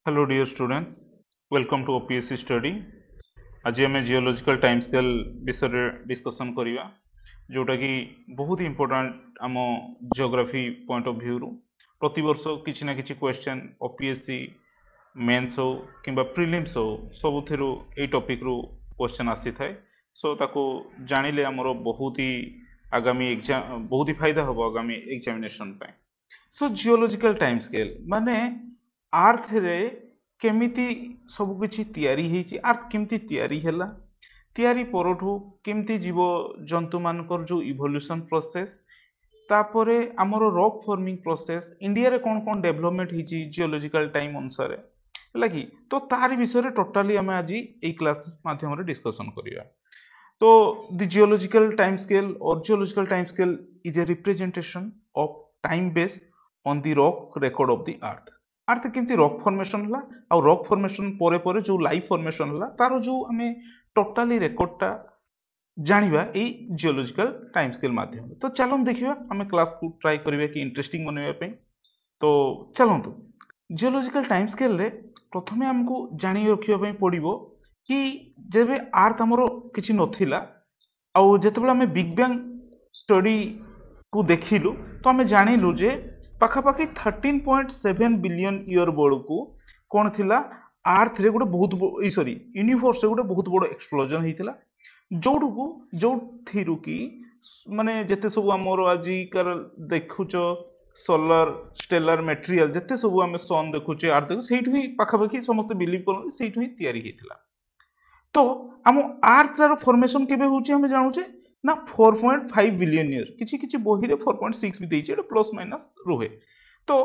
Hello dear students, welcome to OPSC study. आज आम geological time scale विषय discussion करिया जोटा कि बहुत इंपोर्टेंट आम जियोग्राफी पॉइंट ऑफ व्यू रु प्रति वर्ष किछि ना किछि क्वेश्चन OPSC मेंस हो किंबा प्रिलिम्स हो सबुथिरु एई टॉपिक रु क्वेश्चन आसी थाए सो ताको जानिले हमरो बहुत ही आगामी एग्जाम बहुत ही फायदा हबो आगामी एग्जामिनेशन पे। सो जियोलॉजिकल टाइम स्केल माने अर्थ रे केमिति सब किछि तयारी हेछि अर्थ केमिति तयारी हैला तयारी परठू केमिति जीव जंतु मानकर जो इवोल्यूशन प्रोसेस तापरे हमर रॉक फॉर्मिंग प्रोसेस इंडिया रे कोन कोन डेवलपमेंट हेछि जियोलॉजिकल टाइम अनुसार हैला कि तो तार विषय रे टोटली हम आज ए क्लास माध्यम रे डिस्कशन करिया। तो द जियोलॉजिकल टाइम स्केल और geological time scale is a representation of time based on the rock record of the Earth. Earth केमती रॉक फॉर्मेशन हला और रॉक फॉर्मेशन परे परे जो लाइफ फॉर्मेशन हला तारो जो हमें टोटली रिकॉर्डटा जानिबा ए जियोलॉजिकल टाइम स्केल माध्यम। तो चलो हम देखिबा हमें क्लास को ट्राई करिबा कि इंटरेस्टिंग बनैबा पे। तो चलंतु जियोलॉजिकल टाइम स्केल रे प्रथमे हमको जानि रखिबा पे पड़िबो कि जेबे अर्थ हमरो किछि नथिला आ जेतेबेले हमें बिग बैंग स्टडी को देखिलु तो हमें जानिलु जे पाखापाखि 13.7 बिलियन ईयर बड़कू कौन थिला अर्थ रे गोटे बहुत सॉरी यूनिवर्स रे गोटे बहुत बड़ एक्सप्लोजन हेतिला जोडुकू जो थिरु की माने जेते सब हमर आजिकार देखुच सोलर स्टेलर मटेरियल जेते सब हम सन देखुचे अर्थ देखु सेठु ही पाखापाखि समस्त बिलीव करन सेठु ही तयारी हेतिला। तो हम अर्थ रो फॉर्मेशन केबे होची हम जानुचे ना 4.5 बिलियन ईयर किछि किछि बही रे 4.6 भी देइछे एटा प्लस माइनस रहे। तो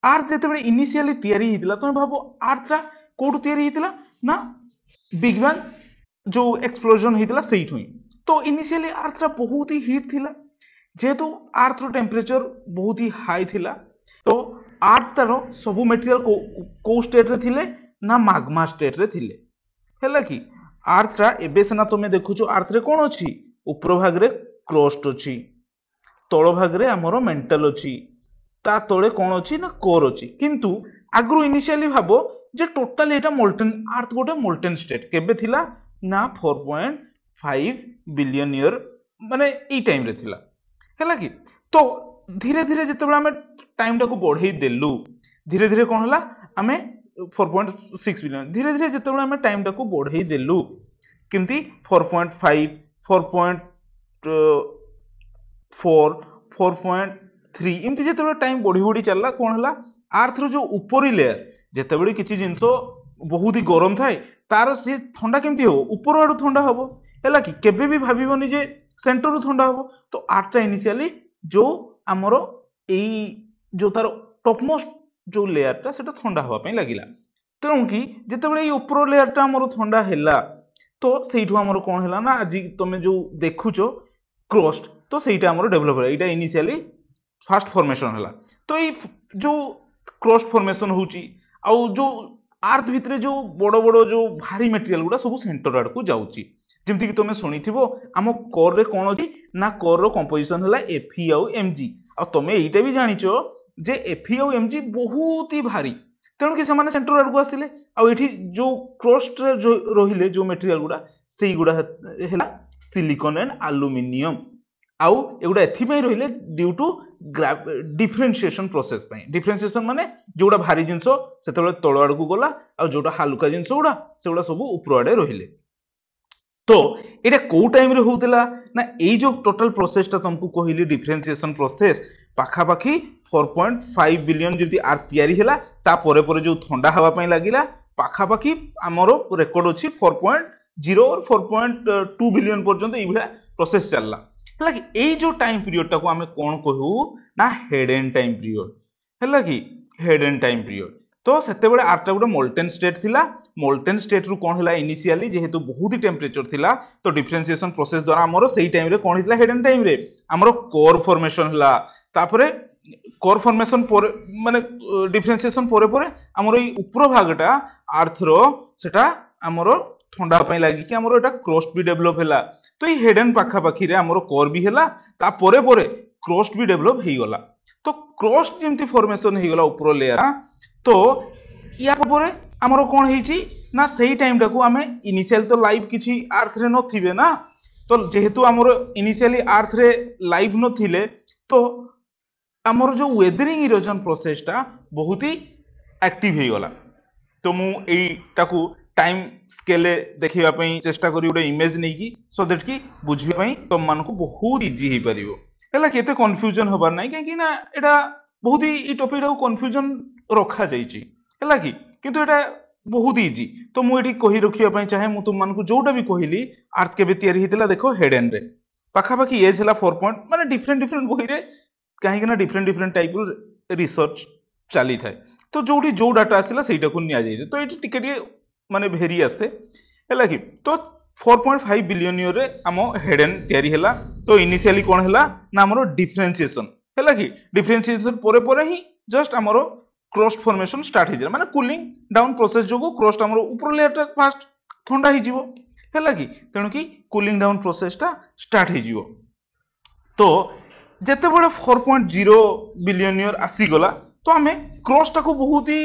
अर्थ जेतेबेले इनिशियली तयारी हेतिला तो भाबो अर्थ रा कोड तयारी हेतिला ना बिग बैंग जो एक्सप्लोजन हेतिला सेइठु ही। तो इनिशियली अर्थ रा बहुत ही हीट थिला जेहेतु अर्थ रो टेम्परेचर बहुत ही हाई थिला तो अर्थ रो सब मटेरियल को स्टेट रे थिले ना मैग्मा स्टेट रे थिले हैला कि अर्थ रा एबे सेना तुमे देखुचो अर्थ रे कोन अछि ऊपर भाग रे क्रस्ट अछि तळ भाग रे हमरो मेंटल अछि ता तळे कोन अछि ना कोर अछि किंतु आगु इनिशियली भाबो जे टोटल एटा मोल्टेन अर्थ गोटे मोल्टेन स्टेट केबे थिला ना 4.5 बिलियन ईयर माने ई टाइम रे थिला हैला कि। तो धीरे धीरे जेतेबेला हमें टाइम टाको बढ़ेई देलु धीरे धीरे कोन हला हमें 4.6 बिलियन धीरे धीरे जेतेबेला हमें टाइम टाको बढ़ेई देलु केमती 4.5 4.4 4.3 एमती जेतेबेला टाइम बढ़ी बढ़ी चलला कोन हला अर्थ रो जो ऊपरी लेयर जेतेबेले किछि जिंसो बहुत ही गरम थाए तार से ठंडा केमती हो ऊपर आडू ठंडा हबो हैला कि केबे भी भाबिबोनी जे सेंटर रु ठंडा हबो। तो अर्थ इनिशियली जो हमरो एई जो तार टॉप मोस्ट जो लेयर ता सेटा ठंडा हवा पई लागिला तेणु कि जेतेबेले ई ऊपर लेयर ता हमरो ठंडा हैला तो सेइठु हमरो कोन हैला ना आज तमे जो देखुचो क्रस्ट तो सेइटा हमरो डेवलप होला एटा इनिशियली फास्ट फॉर्मेशन हैला। तो ई जो क्रस्ट फॉर्मेशन होची आ जो अर्थ भितरे जो बड़ बड़ जो भारी मटेरियल गुडा सब सेंटर आड़ को जाउची जेमति कि तमे सुनिथिबो आम कोर रे कोन अछि ना कोर रो कंपोजिशन हैला Fe आ Mg आ तमे एइटा भी जानिचो जे Fe आ Mg बहुत ही भारी तेणु कि सेमाने सेंटर आड़ को आसिले आ एठी जो क्रस्ट रे जो रहिले जो मटेरियल गुडा सेई गुडा हैला सिलिकॉन एंड एल्युमिनियम आउ एगुडा एथि पई रहिले ड्यू टू डिफरेंशिएशन प्रोसेस पई डिफरेंशिएशन माने जोडा भारी जिंसो सेतेबेले तळ आड़ को गला आ जोडा हल्का जिंसो गुडा सेगुडा सब ऊपर आड़े रहिले। तो एटा को टाइम रे होतला ना ए जो टोटल प्रोसेस ता तुमको कहली डिफरेंशिएशन प्रोसेस पाखापाखी 4.5 बिलियन जति अर्थ तयारी हैला ता परे परे जो ठंडा हवा पई लागिला पाखापाखी हमरो रिकॉर्ड अछि 4.0 और 4.2 बिलियन पर्यंत ई भला प्रोसेस चलला हैला कि ए जो टाइम पीरियड ता को हमें कोन कहू ना हेडेन टाइम पीरियड हैला कि हेडेन टाइम पीरियड। तो सेते बेले आर्टा गोटे मोल्टेन स्टेट थिला मोल्टेन स्टेट रु कोन हैला इनिशियली जेहेतु बहुत ही टेम्परेचर थिला तो डिफरेंशिएशन प्रोसेस द्वारा हमरो सेही टाइम रे कोन हितला हेडेन टाइम रे हमरो कोर फॉर्मेशन हला तापरे कोर फॉर्मेशन पर माने डिफरेंशिएशन परे परे हमरो ई ऊपर भागटा अर्थ रो सेटा हमरो ठंडा पई लागि कि हमरो एटा क्रस्ट भी डेवलप हैला तो ई हेडेन पाखा पाखी रे हमरो कोर भी हैला ता परे परे क्रस्ट भी डेवलप हेई गला। तो क्रस्ट जेमती फॉर्मेशन हेई गला ऊपर लेयर तो या पर आमर कौन है ना से टाइम टाकू आम इनिशियल तो लाइव किसी अर्थ रे नथिबे ना तो जेहेतु आमर इनिशियली अर्थ रे लाइव नथिले तो आमर जो वेदरिंग इरोजन प्रोसेस टा बहुत ही एक्टिव हो गला। तो मुझे टाइम स्केल देखा चेष्टा करी गोटे इमेज नहीं की सो दैट कि बुझे तुम मान बहुत इजी हो पार है कि कन्फ्यूजन हबार ना कहीं एटा बहुत ही टॉपिक कन्फ्यूजन रखा है कि किंतु एटा बहुत इजी। तो मुझे कही रखा चाहे मुझे तुमको जोटा भी कहली अर्थ के या देख हेडेन रे पाखापाखि एज है 4 पॉइंट माने डिफरेंट डिफरेंट बही रे कहीं डिफरेंट डिफरेंट टाइप रिसर्च चली थाए तो जो जो डाटा आसला से तो ये टिके माने भेरी आसे है कि तो 4.5 बिलियन ईयर रे आम हेडेन तैयारी हैला। तो इनिशियली कौन हैला ना हमरो डिफरेंशिएशन है कि डिफरेंशिएशन परे परे ही जस्ट हमरो क्रस्ट फॉर्मेशन स्टार्ट हो जाए माने कूलिंग डाउन प्रोसेस जो क्रस्ट हमरो ऊपर लेयर टा फास्ट ठंडा ही जीवो है कि तेणु कि कूलिंग डाउन प्रोसेस टा स्टार्ट हो जीवो। तो जेते बड़े 4.0 बिलियन ईयर आसी गला तो आमे क्रस्ट को बहुत ही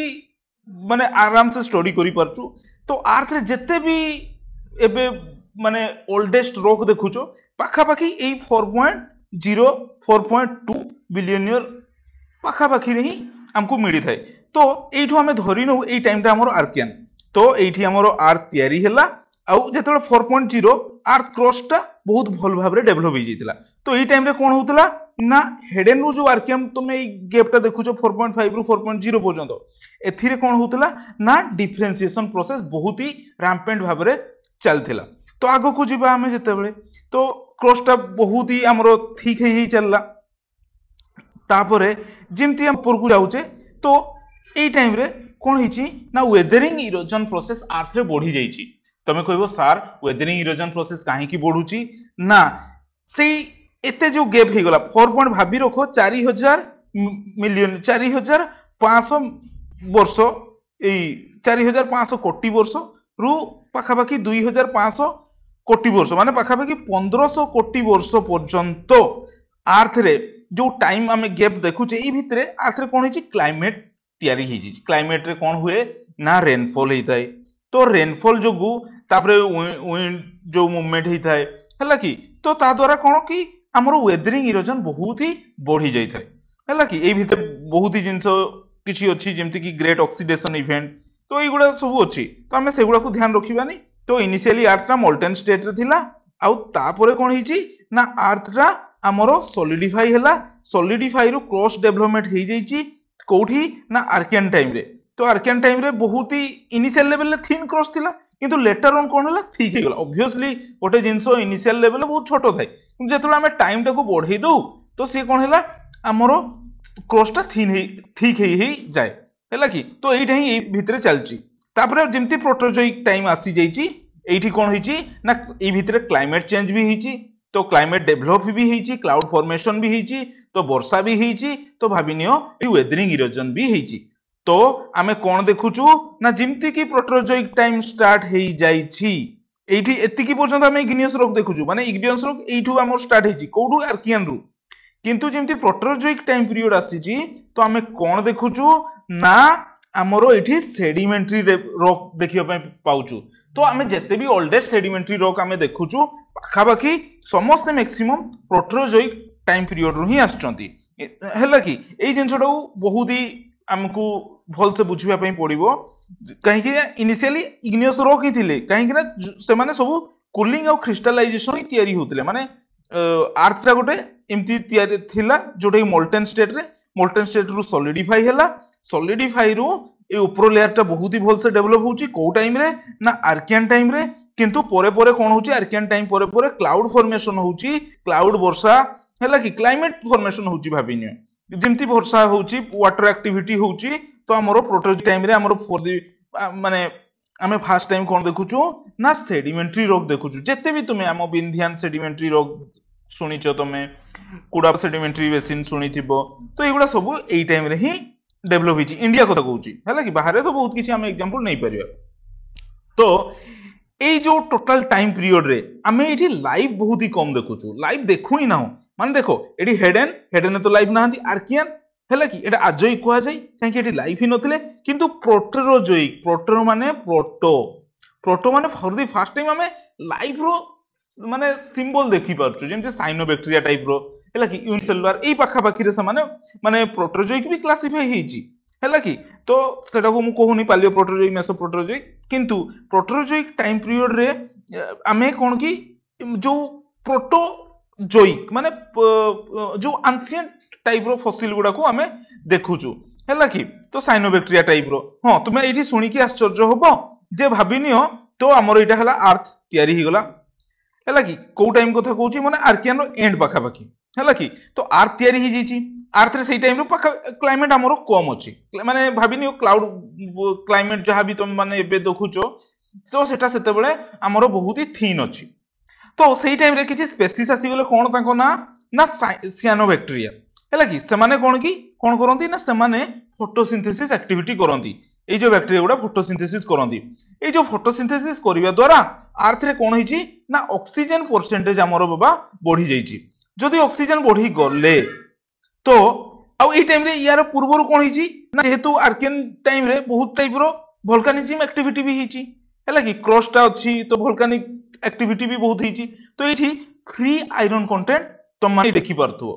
माने आराम से स्टडी करि परछु। तो अर्थ रे जेते भी एबे माने ओल्डेस्ट रॉक देखुचो पाखापाखि ए 4.0 4.2 बिलियन ईयर पाखापाखि रे ही हमको मिली थाए। तो एठो हमें धरि न ए टाइम टा हमरो आर्कियन तो एठी हमरो अर्थ तयारी हैला आउ जेतेबे 4.0 अर्थ क्रस्ट टा बहुत भल भाव रे डेवलप हो जाइतिला। तो ए टाइम रे कोन होतला ना हेडेन रो जो आर्कियम तुमे ए गैप टा देखुचो 4.5 रो 4.0 पर्यंत एथिरे कोन होतला ना डिफरेंशिएशन प्रोसेस बहुत ही रैम्पेंट भाव रे चलथिला। तो आगो को जिबा हमें जेतेबे तो क्रस्ट टा बहुत ही हमरो ठीक ही चलला तापरे जिमती हम ऊपर को जाउचे तो ए टाइम रे कोन हिची ना वेदरिंग इरोजन प्रोसेस अर्थ रे बढ़ी जाईची। तमे कहबो सर वेदरिंग इरोजन प्रोसेस काहे की बढ़ुची ना से एते जो गैप हे गला 4 पॉइंट भाबी रखो 4000 मिलियन 4500 वर्ष ए 4500 कोटी वर्ष रु पाखापाखि 2500 कोटी वर्ष माने पाखापाखि 1500 कोटी वर्ष पर्यंत अर्थ रे जो टाइम आमे गैप देखुचे ई भितरे अर्थ रे कोन हिची क्लाइमेट तयारी ही जी क्लाइमेट रे कोन हुए ना रेनफॉल ही थाए। तो रेनफॉल जोगु तापरे विंड जो मूवमेंट ही थाए हला कि तो ता द्वारा कोन कि हमरो वेदरिंग इरोजन बहुत ही बढ़ी जाई थाए हला कि ए भितर बहुत ही जिंस किछि अछि जेमति कि ग्रेट ऑक्सीडेशन इवेंट तो ई गुडा सब अछि तो हमें सेगुडा को ध्यान रखिबानी। तो इनिशियली अर्थ रा मोल्टेन स्टेट रे थिला आउ तापरे कोन हिची ना अर्थ रा हमरो सॉलिडिफाई हैला सॉलिडिफाई रो क्रॉस डेवलपमेंट हे जाईची कोठी ना आर्कियन टाइम रे। तो आर्कियन टाइम रे बहुत ही इनिशियल लेवल ले थिन क्रॉस थिला किंतु लेटर ऑन कोन हैला ठीक हे गेला ऑब्वियसली गोटे जिंसो इनिशियल लेवल बहुत छोटो थाए किंतु जेतले हमें टाइम टाको बढ़ाई दउ तो से कोन हैला हमरो क्रॉस टा थिन ही ठीक ही जाए हैला कि तो एइटा ही ए भितरे चलची। तापरे जेमती प्रोटोजोइक टाइम आसी जाईची एइठी कोन होईची ना ए भितरे क्लाइमेट चेंज भी होईची तो क्लाइमेट डेवलप भी होईची क्लाउड फॉर्मेशन भी होईची तो वर्षा भी होईची तो भाबिनियो ए वेदरिंग इरोजन भी होईची। तो आमे कोन देखुचू ना जिमती की प्रोटोजोइक टाइम स्टार्ट हेई जाईची एइठी एतिकी पर्यंत आमे इग्नियस रॉक देखुचू माने इग्नियस रॉक एइठू हमर स्टार्ट हेची कोडू आर्कियन रु किंतु जिमती प्रोटोजोइक टाइम पीरियड आसीची तो आमे कोन देखुचू ना हमरो एठी सेडिमेंटरी रॉक देखियो पे पाउचू। तो आमे जत्ते भी ओल्डेस्ट सेडिमेंटरी रॉक आमे देखुचू पाखापाखि समस्त मैक्सिमम प्रोटोजोइक टाइम पीरियड रु ही आछंती हैला कि एई जिंसडा बहुत ही हमकु भल से बुझिबा पई पड़िबो कहीं कि इनिशियली इग्नियस रॉक ही थिले कहीं कि से माने सब कूलिंग और क्रिस्टलाइजेशन ही तयारी होतले माने अर्थ रा गोटे एमती तयारी थिला जोटे मोल्टेन स्टेट रु सॉलिडिफाई हैला सॉलिडिफाई रु ए ऊपर लेयर टा बहुत ही भल से डेवलप होची को टाइम रे ना आर्कियन टाइम रे किंतु परे परे कोन होची आर्कियन टाइम परे परे क्लाउड फॉर्मेशन होची क्लाउड वर्षा हैला कि क्लाइमेट फॉर्मेशन होची भाबिनियो जिमती वर्षा होची वाटर एक्टिविटी होची तो हमरो प्रोटोजोइक टाइम रे हमरो माने आमे फर्स्ट टाइम कोन देखुचू ना सेडिमेंटरी रॉक देखुचू जेते भी तुमे आम विंध्यान सेडिमेंटरी रॉक सुनिचो तमे कुडा सेडिमेंटरी बेसिन सुनिथिबो तो एगुडा सब एई टाइम रे ही डेवलप हिची इंडिया कथा कहूची हैला कि बाहर तो बहुत किछि आमे एग्जांपल नै परिया। तो এই जो टोटल टाइम पीरियड रे आमे एठी लाइव बहुत ही कम देखुचू लाइव देखु ही ना माने देखो एठी हेडेन तो लाइव नाहंती आर्कियन है कि एटा आजोइक कह जाए कहीं ये लाइफ ही नथिले किंतु प्रोटेरोजोइक प्रोटेरो माने प्रोटो माने फॉर द फर्स्ट टाइम आमे लाइफ रो माने सिंबल देखि पारछु जेमते साइनोबैक्टीरिया टाइप रो है कि यूनिसेलुलर एई पाखा पाखी रे माने माने प्रोटेरोजोइक भी क्लासिफाई हेची है कि तो सेटा को मु कहूनी पालियो प्रोटेरोजोइक मेसो प्रोटेरोजोइक किंतु प्रोटेरोजोइक टाइम पीरियड रे आमे कोन की जो प्रोटोजोइक माने जो एंशिएंट टाइप रो फसिल गुडा को आमे देखुछु है कि तो साइनोबैक्टीरिया टाइप रो हां तुमे एठी सुनी की आश्चर्य होबो जे भाबिनियो तो हमर एटा हला अर्थ तयारी ही गला है कि को टाइम कथा कहूची माने आर्कियन रो एंड पाखा पाखी है कि तो अर्थ तयारी ही जीची अर्थ रे सेई टाइम रो पाखा क्लाइमेट हमर कम अछि माने भाबिनियो क्लाउड क्लाइमेट जहां भी तुम माने एबे देखुचो तो सेटा सेते बेले हमर बहुत ही थीन अछि तो सेई टाइम रे किछि स्पेसीज आसी गेले कोन ताको ना ना सियानोबैक्टीरिया है कि सेमाने कोन करंती ना सेमाने फोटोसिंथेसिस एक्टिविटी करंती ए जो बैक्टीरिया गुडा फोटोसिंथेसिस करंती ए जो फोटोसिंथेसिस करिवा द्वारा अर्थ रे कोन हिची ना ऑक्सीजन परसेंटेज हमर बाबा बढ़ी जाईची जदि ऑक्सीजन बढ़ी गले तो आउ ए टाइम रे यार पूर्वरु कोन हिची ना जेहेतु आर्कियन टाइम रे बहुत टाइप रो वोल्केनिज्म एक्टिविटी भी हिची है कि क्रस्टा अछि तो वोल्केनिक एक्टिविटी भी बहुत हिची तो एठी फ्री आयरन कंटेंट तुम माने देखि परथुओ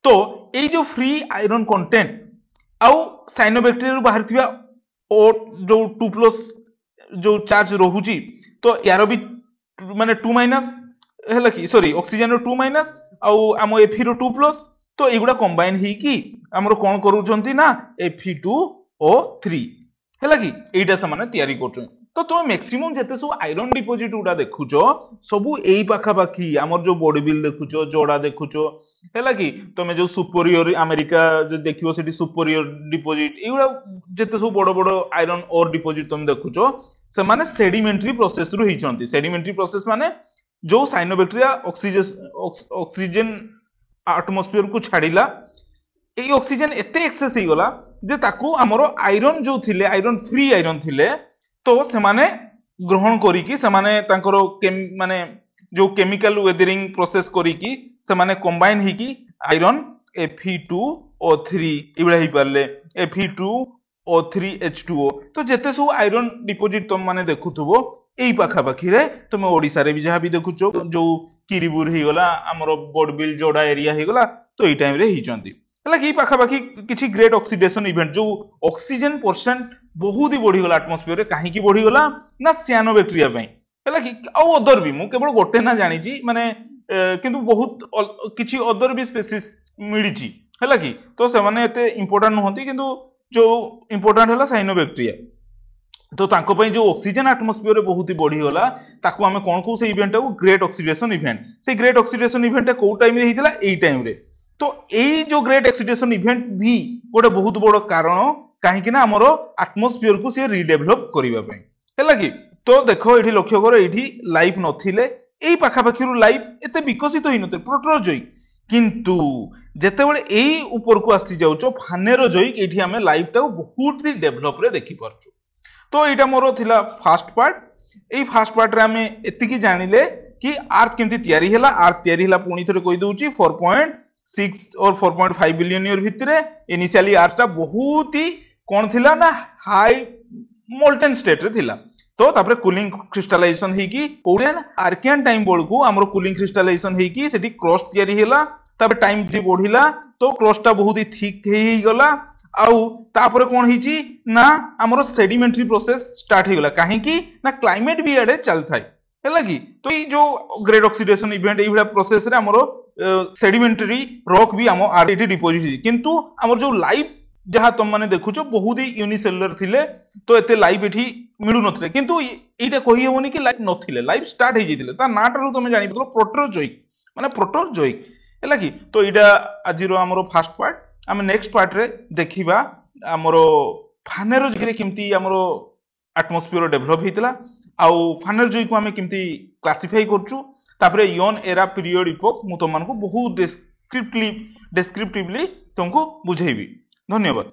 तो ए जो फ्री आयरन कंटेंट आउ साइनोबैक्टीरिया रु बाहरथिबा ओ जो 2+ जो चार्ज रहुची तो यार भी माने 2- है कि सॉरी ऑक्सीजन रो 2- आउ आम एफी रो 2+ तो एगुडा कंबाइन ही की हमरो कोन करूचंती ना Fe2O3 है कि एटा से माने तयारी करछन तो तुम मैक्सिमम जेते सब आयरन डिपोजिट गुडा देखुचो सबु एई पाखा पाखी हमर जो बॉडी बिल देखुचो जोड़ा देखुचो है कि तुम जो सुपरियर अमेरिका जो देखियो सेठी सुपरियर डिपोजिट एगुडा जेते सब बड़ बड़ आयरन ओर डिपोजिट तुम देखुचो से माने सेडिमेंटरी प्रोसेस रु हिचंती सेडिमेंटरी प्रोसेस माने जो साइनोबैक्टीरिया ऑक्सीजन एटमॉस्फेयर को छाड़िला ए ऑक्सीजन एते एक्सेस ही गला जे ताकू हमरो आयरन जो थिले आयरन फ्री आयरन थिले तो सेमाने ग्रहण करी की सेमाने तांकरो माने जो केमिकल वेदरिंग प्रोसेस करी की सेमाने कंबाइन ही की आयरन Fe2O3 इबडा ही परले Fe2O3H2O तो जेते सब आयरन डिपोजिट तुम माने देखुथुबो एई पाखा पाखी रे तुम ओडिसा रे भी जहां भी देखुचो जो किरिबुर ही गला हमरो बोडबिल जोड़ा एरिया ही गला तो एई टाइम रे हिचंती हला कि पाखा पाखी किछि ग्रेट ऑक्सीडेशन इवेंट जो ऑक्सीजन परसेंट बहुत ही बढ़ी गला एटमॉस्फेयर रे काहे की बढ़ी गला ना सियानोबैक्टीरिया पई हला कि आ अदर भी मु केवल गोटे ना जानि छी माने किंतु बहुत किछि अदर भी स्पीसीज मिली छी हला कि तो से माने एते इंपोर्टेंट नहंती किंतु जो इंपोर्टेंट हला साइनोबैक्टीरिया तो तांको पई जो ऑक्सीजन एटमॉस्फेयर रे बहुत ही बढ़ी गला ताकू हमें कोन को से इवेंट को ग्रेट ऑक्सीडेशन इवेंट से ग्रेट ऑक्सीडेशन इवेंट को टाइम रे हितला एई टाइम रे तो यही जो ग्रेट ऑक्सीडेशन इवेंट भी गोटे बहुत बड़ कारण कहीं हमर एटमॉस्फेयर को सी रिडेभलप करने है कि तो देख ये लक्ष्य कर ये लाइफ नथिले एई पाखापाखी लाइफ एते विकसित होई नथिले प्रोटोजोइक किंतु जेतेबेले एई ऊपर को आसी जाउचो फानेरोजोइक एठी हमें लाइफ टा बहुत ही डेभलप रे देखि परछु तो एटा मोर थिला फर्स्ट पार्ट एई फर्स्ट पार्ट रे हमें एतिकी जानिले कि अर्थ केमती तयारी हला अर्थ तयारी हला पुणी थरे कहि दउची 4.6 और 4.5 बिलियन ईयर भितरे इनिशियली अर्थ टा बहुत ही कोन थिला ना हाई मोल्टेन स्टेट रे थिला तो तापरे कूलिंग क्रिस्टलाइजेशन ही की कोरियन आर्कियन टाइम बोल को हमरो कूलिंग क्रिस्टलाइजेशन ही की सेठी क्रस्ट तयारी हैला तबे टाइम जे बढ़िला तो क्रस्ट टा बहुत ही थिक हे गला आउ तापरे कोन हिची ना हमरो सेडिमेंटरी प्रोसेस स्टार्ट हे गला काहे की ना क्लाइमेट भी एडे चल थाई हैला की तो ई जो ग्रेट ऑक्सीडेशन इवेंट एइबडा प्रोसेस रे हमरो सेडिमेंटरी रॉक भी हम आरटी डिपोजिट किंतु हमर जो लाइफ जहाँ तुम मैंने देखुचो बहुत ही यूनिसेलुलर थिले तो एते लाइफ एठी मिलु नथले किंतु एटा कहि होनी कि लाइफ नथिले लाइफ स्टार्ट हे जितिले ता नाटारु तुम जानि पतलो प्रोटोजोइक माने प्रोटोजोइक हैला कि तो एटा आजिरो हमरो फर्स्ट पार्ट हम नेक्स्ट पार्ट रे देखिबा हमरो फानेरोजोइक रे किमती हमरो एटमॉस्फेयर डेवलप हितला आउ फानेरोजोइक को हम किमती क्लासिफाई करछु तापरे यन एरा पीरियड इपोक मु तुम मानको बहुत डिस्क्रिप्टिवली तुमको बुझेबी धन्यवाद।